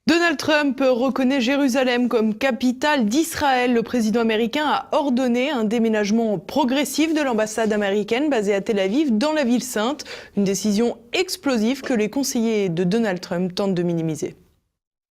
Donald Trump reconnaît Jérusalem comme capitale d'Israël. Le président américain a ordonné un déménagement progressif de l'ambassade américaine basée à Tel Aviv dans la ville sainte. Une décision explosive que les conseillers de Donald Trump tentent de minimiser.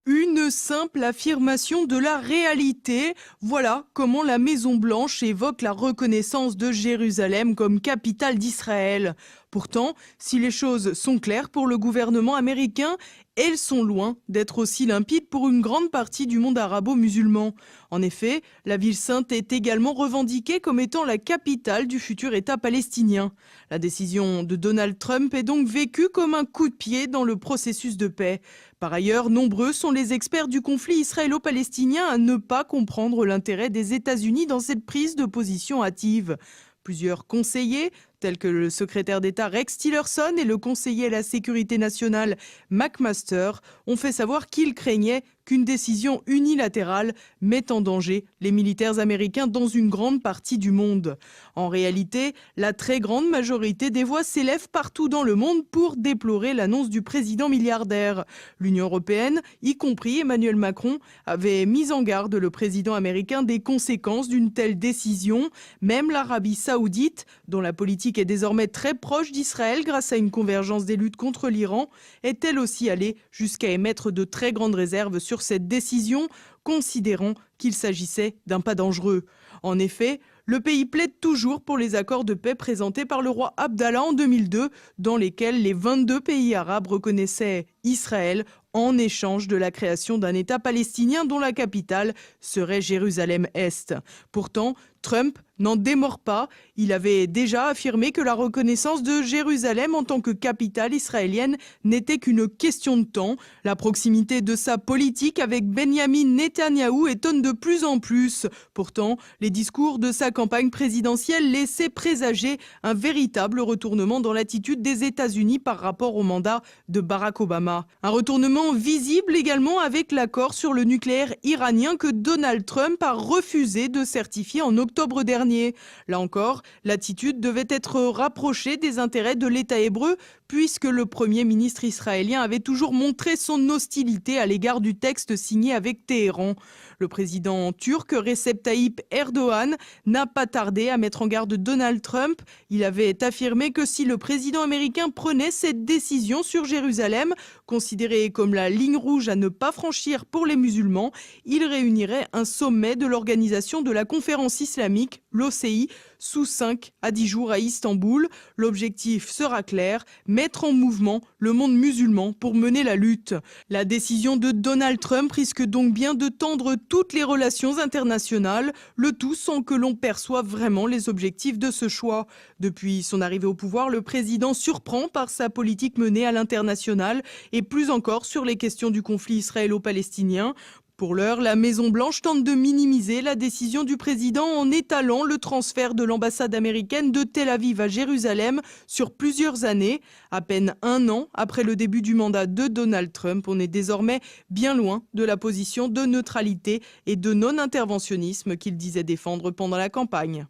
Une simple affirmation de la réalité. Voilà comment la Maison-Blanche évoque la reconnaissance de Jérusalem comme capitale d'Israël. Pourtant, si les choses sont claires pour le gouvernement américain, elles sont loin d'être aussi limpides pour une grande partie du monde arabo-musulman. En effet, la ville sainte est également revendiquée comme étant la capitale du futur État palestinien. La décision de Donald Trump est donc vécue comme un coup de pied dans le processus de paix. Par ailleurs, nombreux sont les experts du conflit israélo-palestinien à ne pas comprendre l'intérêt des États-Unis dans cette prise de position hâtive. Plusieurs conseillers, tels que le secrétaire d'État Rex Tillerson et le conseiller à la sécurité nationale McMaster, ont fait savoir qu'ils craignaient qu'une décision unilatérale mette en danger les militaires américains dans une grande partie du monde. En réalité, la très grande majorité des voix s'élèvent partout dans le monde pour déplorer l'annonce du président milliardaire. L'Union européenne, y compris Emmanuel Macron, avait mis en garde le président américain des conséquences d'une telle décision. Même l'Arabie saoudite, dont la politique est désormais très proche d'Israël grâce à une convergence des luttes contre l'Iran, est elle aussi allée jusqu'à émettre de très grandes réserves sur cette décision, considérant qu'il s'agissait d'un pas dangereux. En effet, le pays plaide toujours pour les accords de paix présentés par le roi Abdallah en 2002, dans lesquels les 22 pays arabes reconnaissaient Israël en échange de la création d'un État palestinien dont la capitale serait Jérusalem-Est. Pourtant, Trump n'en démord pas. Il avait déjà affirmé que la reconnaissance de Jérusalem en tant que capitale israélienne n'était qu'une question de temps. La proximité de sa politique avec Benyamin Netanyahou étonne de plus en plus. Pourtant, les discours de sa campagne présidentielle laissaient présager un véritable retournement dans l'attitude des États-Unis par rapport au mandat de Barack Obama. Un retournement visible également avec l'accord sur le nucléaire iranien que Donald Trump a refusé de certifier en octobre dernier. Là encore, l'attitude devait être rapprochée des intérêts de l'État hébreu, puisque le Premier ministre israélien avait toujours montré son hostilité à l'égard du texte signé avec Téhéran. Le président turc Recep Tayyip Erdogan n'a pas tardé à mettre en garde Donald Trump. Il avait affirmé que si le président américain prenait cette décision sur Jérusalem, considérée comme la ligne rouge à ne pas franchir pour les musulmans, il réunirait un sommet de l'organisation de la conférence islamique, l'OCI, sous 5 à 10 jours à Istanbul. L'objectif sera clair, mettre en mouvement le monde musulman pour mener la lutte. La décision de Donald Trump risque donc bien de tendre toutes les relations internationales, le tout sans que l'on perçoive vraiment les objectifs de ce choix. Depuis son arrivée au pouvoir, le président surprend par sa politique menée à l'international et plus encore sur les questions du conflit israélo-palestinien. Pour l'heure, la Maison-Blanche tente de minimiser la décision du président en étalant le transfert de l'ambassade américaine de Tel Aviv à Jérusalem sur plusieurs années. À peine un an après le début du mandat de Donald Trump, on est désormais bien loin de la position de neutralité et de non-interventionnisme qu'il disait défendre pendant la campagne.